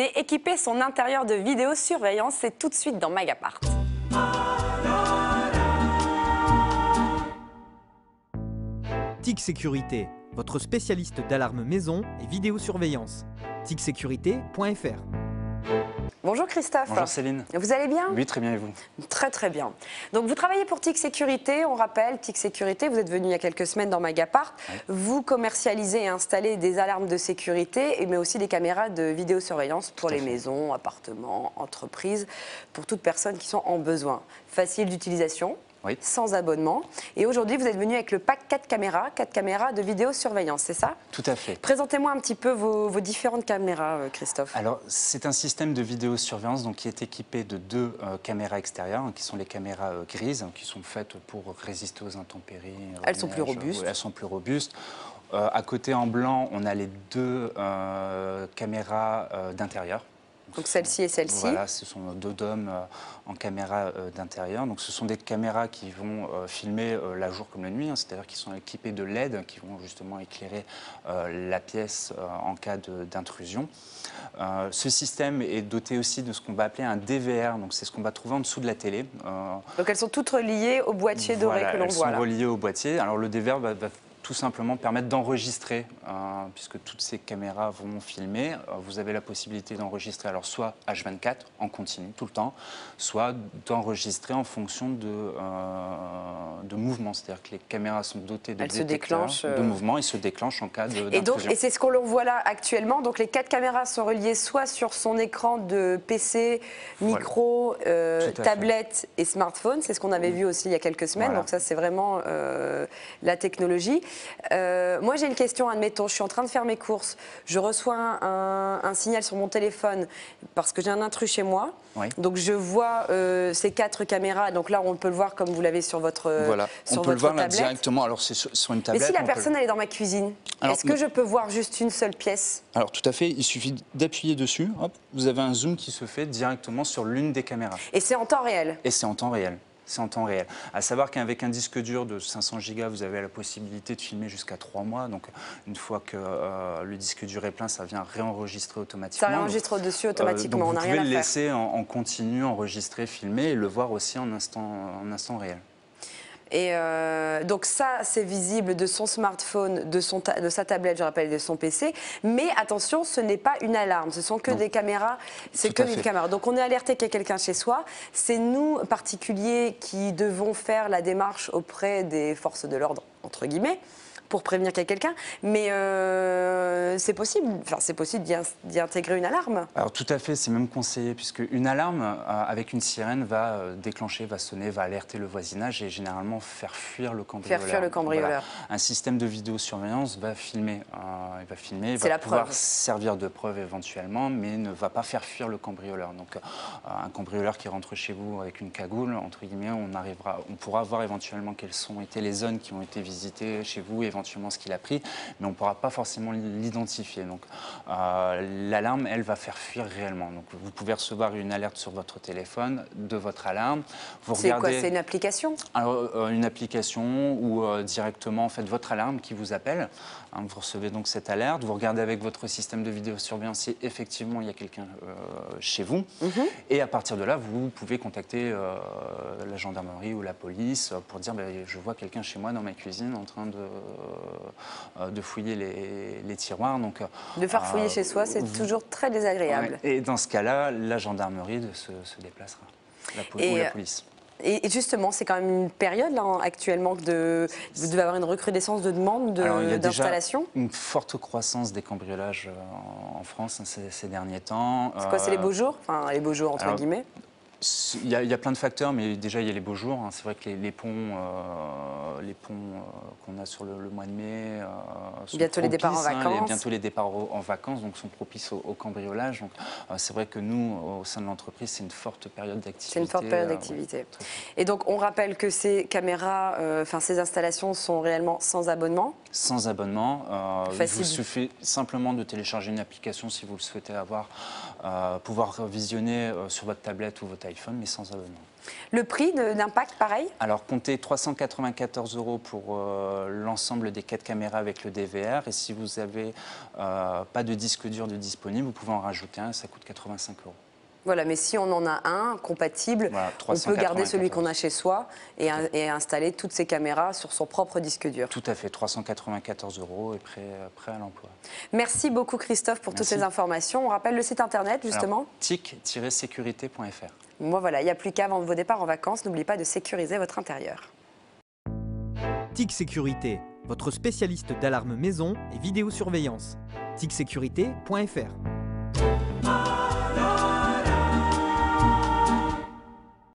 Tick-Sécurité, équiper son intérieur de vidéosurveillance, c'est tout de suite dans Mediapart. Tick-Sécurité, votre spécialiste d'alarme maison et vidéosurveillance. ticksécurité.fr. Bonjour Christophe. Bonjour Céline. Vous allez bien? Oui, très bien, et vous? Très très bien. Donc vous travaillez pour Tick-Sécurité, on rappelle, Tick-Sécurité, vous êtes venu il y a quelques semaines dans Mediapart. Oui. Vous commercialisez et installez des alarmes de sécurité, mais aussi des caméras de vidéosurveillance pour les maisons, appartements, entreprises, pour toute personne qui sont en besoin. Facile d'utilisation. Oui. Sans abonnement. Et aujourd'hui, vous êtes venu avec le pack 4 caméras de vidéosurveillance, c'est ça? Tout à fait. Présentez-moi un petit peu vos différentes caméras, Christophe. Alors, c'est un système de vidéosurveillance donc, qui est équipé de deux caméras extérieures, qui sont les caméras grises, qui sont faites pour résister aux intempéries. Elles sont plus robustes. Elles sont plus robustes. À côté, en blanc, on a les deux caméras d'intérieur. Donc celle-ci et celle-ci. Voilà, ce sont deux DOM en caméra d'intérieur. Donc ce sont des caméras qui vont filmer la jour comme la nuit, c'est-à-dire qui sont équipées de LED qui vont justement éclairer la pièce en cas d'intrusion. Ce système est doté aussi de ce qu'on va appeler un DVR, donc c'est ce qu'on va trouver en dessous de la télé. Donc elles sont toutes reliées au boîtier doré que l'on voit là. Elles sont reliées au boîtier. Alors le DVR va tout simplement permettre d'enregistrer, puisque toutes ces caméras vont filmer. Vous avez la possibilité d'enregistrer, alors soit H24 en continu tout le temps, soit d'enregistrer en fonction de mouvement. C'est-à-dire que les caméras sont dotées de détecteurs de mouvement et se déclenchent en cas d'intrusion. Et c'est ce qu'on voit là actuellement. Donc les 4 caméras sont reliées soit sur son écran de PC, micro, tablette et smartphone. C'est ce qu'on avait vu aussi il y a quelques semaines. Voilà. Donc ça, c'est vraiment la technologie. Moi, j'ai une question, admettons, je suis en train de faire mes courses, je reçois un signal sur mon téléphone parce que j'ai un intrus chez moi. Oui. Donc je vois ces 4 caméras, donc là on peut le voir comme vous l'avez sur votre Voilà, on peut le voir là directement, alors c'est sur une tablette. Mais si la personne elle est dans ma cuisine, est-ce que je peux voir juste une seule pièce? Alors tout à fait, il suffit d'appuyer dessus, hop, vous avez un zoom qui se fait directement sur l'une des caméras. Et c'est en temps réel? Et c'est en temps réel. C'est en temps réel. À savoir qu'avec un disque dur de 500 Go, vous avez la possibilité de filmer jusqu'à 3 mois. Donc, une fois que le disque dur est plein, ça vient réenregistrer automatiquement. Ça réenregistre au-dessus automatiquement, on n'a rien à faire. Vous pouvez le laisser en continu, enregistrer, filmer et le voir aussi en instant réel. Et donc ça, c'est visible de son smartphone, de sa tablette, je rappelle, de son PC. Mais attention, ce n'est pas une alarme, ce sont que des caméras. C'est que des caméras. Donc on est alerté qu'il y a quelqu'un chez soi. C'est nous, particuliers, qui devons faire la démarche auprès des forces de l'ordre, entre guillemets, pour prévenir qu'il y a quelqu'un, mais c'est possible d'y intégrer une alarme. Alors tout à fait, c'est même conseillé, puisque une alarme avec une sirène va déclencher, va sonner, va alerter le voisinage et généralement faire fuir le cambrioleur. Faire fuir le cambrioleur. Voilà. Un système de vidéosurveillance va filmer, il va pouvoir servir de preuve éventuellement, mais ne va pas faire fuir le cambrioleur. Donc un cambrioleur qui rentre chez vous avec une cagoule, entre guillemets, on pourra voir éventuellement quelles ont été les zones qui ont été visitées chez vous, éventuellement ce qu'il a pris, mais on ne pourra pas forcément l'identifier. Donc l'alarme, elle, va faire fuir réellement. Donc vous pouvez recevoir une alerte sur votre téléphone de votre alarme. C'est quoi? C'est une application? Alors une application ou directement en fait votre alarme qui vous appelle. Hein, vous recevez donc cette alerte, vous regardez avec votre système de vidéosurveillance si effectivement il y a quelqu'un chez vous. Et à partir de là, vous pouvez contacter la gendarmerie ou la police pour dire je vois quelqu'un chez moi dans ma cuisine en train de fouiller les tiroirs. Donc, de faire fouiller chez soi, c'est toujours très désagréable. Ouais, et dans ce cas-là, la gendarmerie se déplacera, ou la police. Et justement, c'est quand même une période là, actuellement vous devez avoir une recrudescence de demandes d'installation. Une forte croissance des cambriolages en France ces derniers temps. C'est quoi, c'est les beaux jours? Enfin, les beaux jours entre guillemets. Il y a plein de facteurs, mais déjà il y a les beaux jours. C'est vrai que les ponts qu'on a sur le mois de mai sont bientôt propices, les départs en vacances. Bientôt les départs en vacances, donc sont propices au cambriolage. Donc c'est vrai que nous, au sein de l'entreprise, c'est une forte période d'activité. C'est une forte période d'activité. Et donc on rappelle que ces caméras, ces installations sont réellement sans abonnement. Sans abonnement. Il vous suffit simplement de télécharger une application si vous le souhaitez avoir pouvoir visionner sur votre tablette ou votre iPhone, mais sans abonnement. Le prix d'Impact, pareil? Alors, comptez 394 € pour l'ensemble des 4 caméras avec le DVR. Et si vous n'avez pas de disque dur de disponible, vous pouvez en rajouter un, ça coûte 85 €. Voilà, mais si on en a un compatible, voilà, on peut garder celui qu'on a chez soi et installer toutes ces caméras sur son propre disque dur. Tout à fait, 394 € et prêt à l'emploi. Merci beaucoup Christophe pour toutes ces informations. On rappelle le site internet justement. tic-sécurité.fr. Moi voilà, il n'y a plus qu'à avant vos départs en vacances, n'oubliez pas de sécuriser votre intérieur. TIC Sécurité, votre spécialiste d'alarme maison et vidéosurveillance. ticsécurité.fr.